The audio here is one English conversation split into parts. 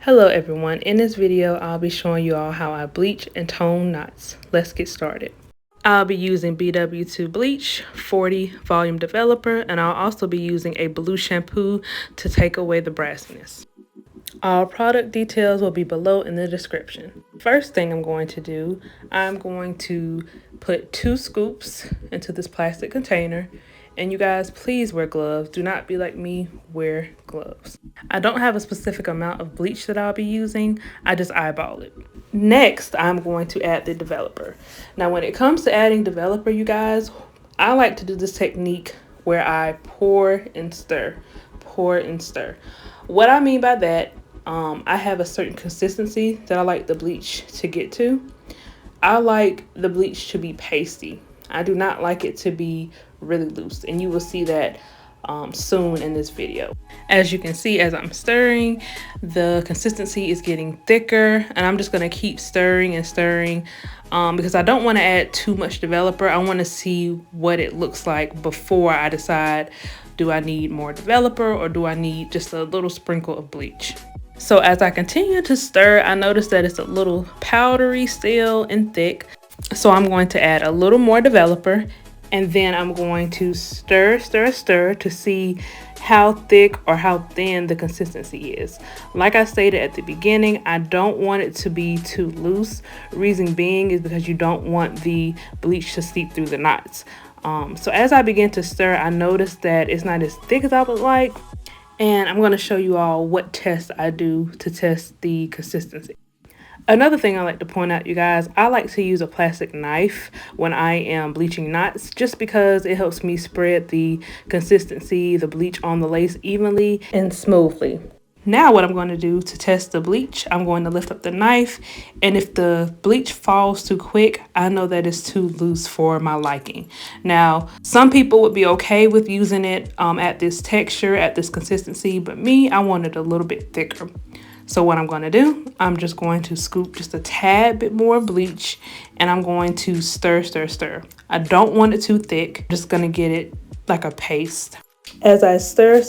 Hello everyone, in this video I'll be showing you all how I bleach and tone knots. Let's get started. I'll be using BW2 Bleach 40 volume developer, and I'll also be using a blue shampoo to take away the brassiness. All product details will be below in the description. First thing I'm going to do, I'm going to put 2 scoops into this plastic container. And you guys, please wear gloves. Do not be like me, wear gloves. I don't have a specific amount of bleach that I'll be using. I just eyeball it. Next, I'm going to add the developer. Now, when it comes to adding developer, you guys, I like to do this technique where I pour and stir. Pour and stir. What I mean by that, I have a certain consistency that I like the bleach to get to. I like the bleach to be pasty. I do not like it to be really loose, and you will see that soon in this video. As you can see, as I'm stirring, the consistency is getting thicker, and I'm just going to keep stirring and stirring because I don't want to add too much developer. I want to see what it looks like before I decide, do I need more developer or do I need just a little sprinkle of bleach? So as I continue to stir, I notice that it's a little powdery still and thick. So I'm going to add a little more developer, and then I'm going to stir to see how thick or how thin the consistency is. Like I stated at the beginning, I don't want it to be too loose. Reason being is because you don't want the bleach to seep through the knots. So as I begin to stir, I noticed that it's not as thick as I would like. And I'm going to show you all what tests I do to test the consistency. Another thing I like to point out, you guys, I like to use a plastic knife when I am bleaching knots, just because it helps me spread the consistency, the bleach on the lace evenly and smoothly. Now what I'm going to do to test the bleach, I'm going to lift up the knife, and if the bleach falls too quick, I know that it's too loose for my liking. Now, some people would be okay with using it at this texture, at this consistency, but me, I want it a little bit thicker. So what I'm going to do, I'm just going to scoop just a tad bit more bleach, and I'm going to stir. I don't want it too thick. I'm just going to get it like a paste. As I stir,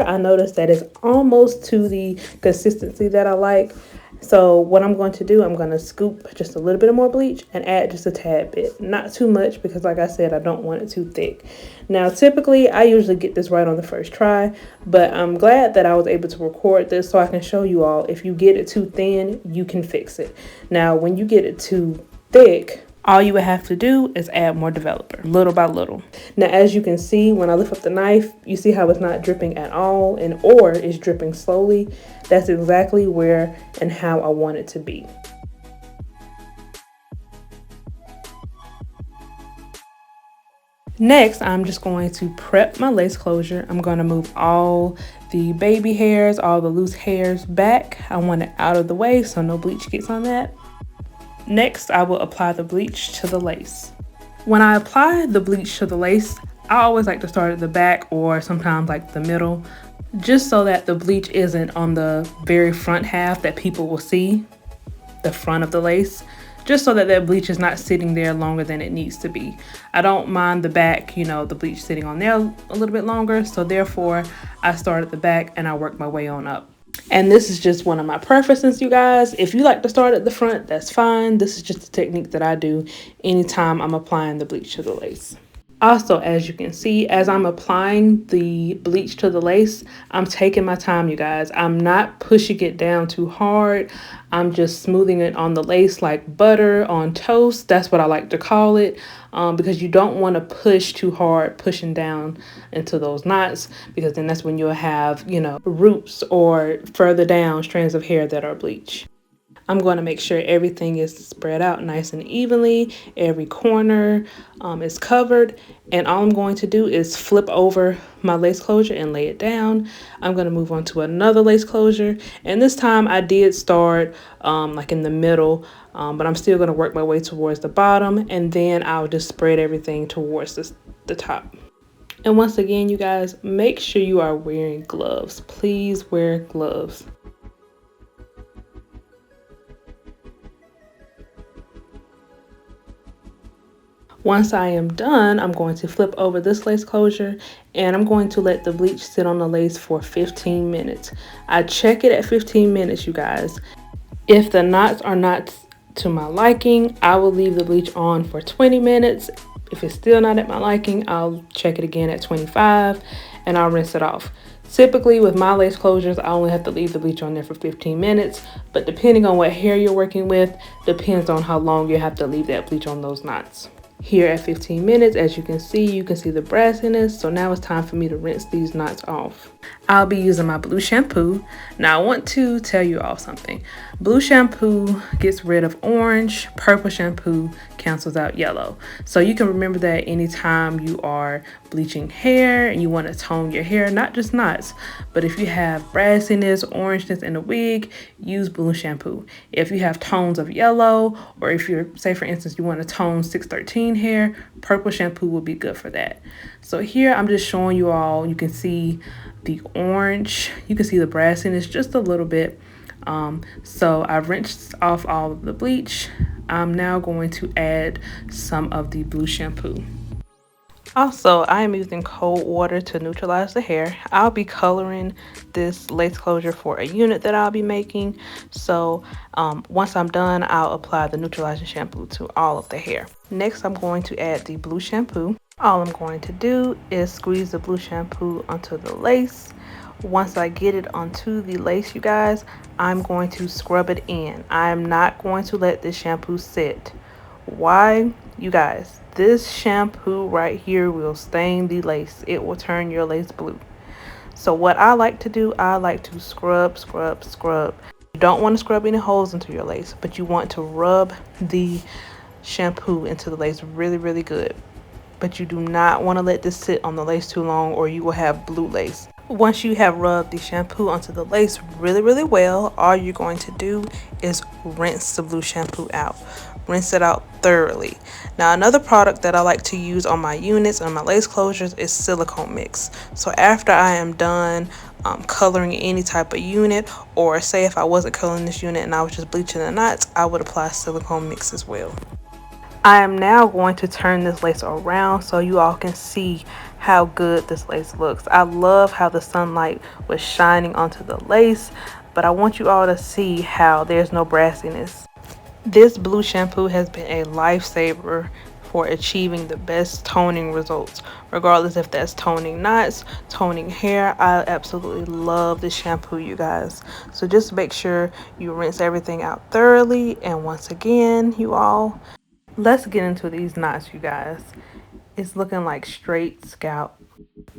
I notice that it's almost to the consistency that I like. So what I'm going to do, I'm going to scoop just a little bit more bleach and add just a tad bit. Not too much because, like I said, I don't want it too thick. Now, typically, I usually get this right on the first try, but I'm glad that I was able to record this so I can show you all if you get it too thin, you can fix it. Now, when you get it too thick, all you would have to do is add more developer, little by little. Now, as you can see, when I lift up the knife, you see how it's not dripping at all, or it's dripping slowly. That's exactly where and how I want it to be. Next, I'm just going to prep my lace closure. I'm going to move all the baby hairs, all the loose hairs back. I want it out of the way so no bleach gets on that. Next, I will apply the bleach to the lace. When I apply the bleach to the lace, I always like to start at the back or sometimes like the middle, just so that the bleach isn't on the very front half that people will see, the front of the lace, just so that that bleach is not sitting there longer than it needs to be. I don't mind the back, the bleach sitting on there a little bit longer, so therefore I start at the back and I work my way on up. And this is just one of my preferences, you guys. If you like to start at the front, that's fine. This is just a technique that I do anytime I'm applying the bleach to the lace. Also, as you can see, as I'm applying the bleach to the lace, I'm taking my time, you guys. I'm not pushing it down too hard. I'm just smoothing it on the lace like butter on toast. That's what I like to call it, because you don't want to push too hard, pushing down into those knots, because then that's when you'll have, roots or further down strands of hair that are bleach. I'm going to make sure everything is spread out nice and evenly. Every corner is covered. And all I'm going to do is flip over my lace closure and lay it down. I'm going to move on to another lace closure. And this time I did start like in the middle, but I'm still going to work my way towards the bottom. And then I'll just spread everything towards the top. And once again, you guys, make sure you are wearing gloves. Please wear gloves. Once I am done, I'm going to flip over this lace closure and I'm going to let the bleach sit on the lace for 15 minutes. I check it at 15 minutes, you guys. If the knots are not to my liking, I will leave the bleach on for 20 minutes. If it's still not at my liking, I'll check it again at 25 and I'll rinse it off. Typically with my lace closures, I only have to leave the bleach on there for 15 minutes, but depending on what hair you're working with, depends on how long you have to leave that bleach on those knots. Here at 15 minutes, as you can see the brassiness. So now it's time for me to rinse these knots off. I'll be using my blue shampoo. Now I want to tell you all something. Blue shampoo gets rid of orange, purple shampoo cancels out yellow. So you can remember that anytime you are bleaching hair and you want to tone your hair, not just knots, but if you have brassiness, orangeness in the wig, use blue shampoo. If you have tones of yellow, or if you're, say for instance, you want to tone 613 hair, purple shampoo will be good for that. So here I'm just showing you all, you can see the orange, you can see the brassiness just a little bit. So I've rinsed off all of the bleach. I'm now going to add some of the blue shampoo. Also, I am using cold water to neutralize the hair. I'll be coloring this lace closure for a unit that I'll be making. So once I'm done, I'll apply the neutralizing shampoo to all of the hair. Next, I'm going to add the blue shampoo. All I'm going to do is squeeze the blue shampoo onto the lace. Once I get it onto the lace, you guys, I'm going to scrub it in. I'm not going to let this shampoo sit. Why? You guys, this shampoo right here will stain the lace. It will turn your lace blue. So what I like to do, I like to scrub. You don't want to scrub any holes into your lace, but you want to rub the shampoo into the lace really good. But you do not want to let this sit on the lace too long, or you will have blue lace. Once you have rubbed the shampoo onto the lace really well, all you're going to do is rinse the blue shampoo out. Rinse it out thoroughly. Now another product that I like to use on my units and my lace closures is silicone mix. So after I am done coloring any type of unit, or say if I wasn't coloring this unit and I was just bleaching the knots, I would apply silicone mix as well. I am now going to turn this lace around so you all can see how good this lace looks. I love how the sunlight was shining onto the lace, but I want you all to see how there's no brassiness. This blue shampoo has been a lifesaver for achieving the best toning results, regardless if that's toning knots, toning hair. I absolutely love this shampoo, you guys. So just make sure you rinse everything out thoroughly. And once again, you all, let's get into these knots, you guys. It's looking like straight scalp.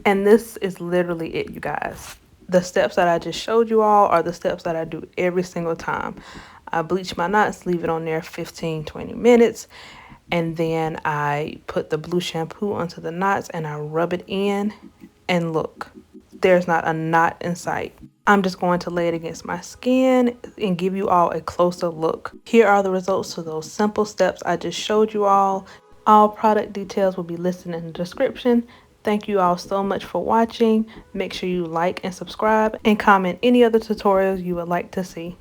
And this is literally it, you guys. The steps that I just showed you all are the steps that I do every single time. I bleach my knots, leave it on there 15-20 minutes, and then I put the blue shampoo onto the knots and I rub it in, and look, there's not a knot in sight. I'm just going to lay it against my skin and give you all a closer look. Here are the results to those simple steps I just showed you all. All product details will be listed in the description. Thank you all so much for watching. Make sure you like and subscribe and comment any other tutorials you would like to see.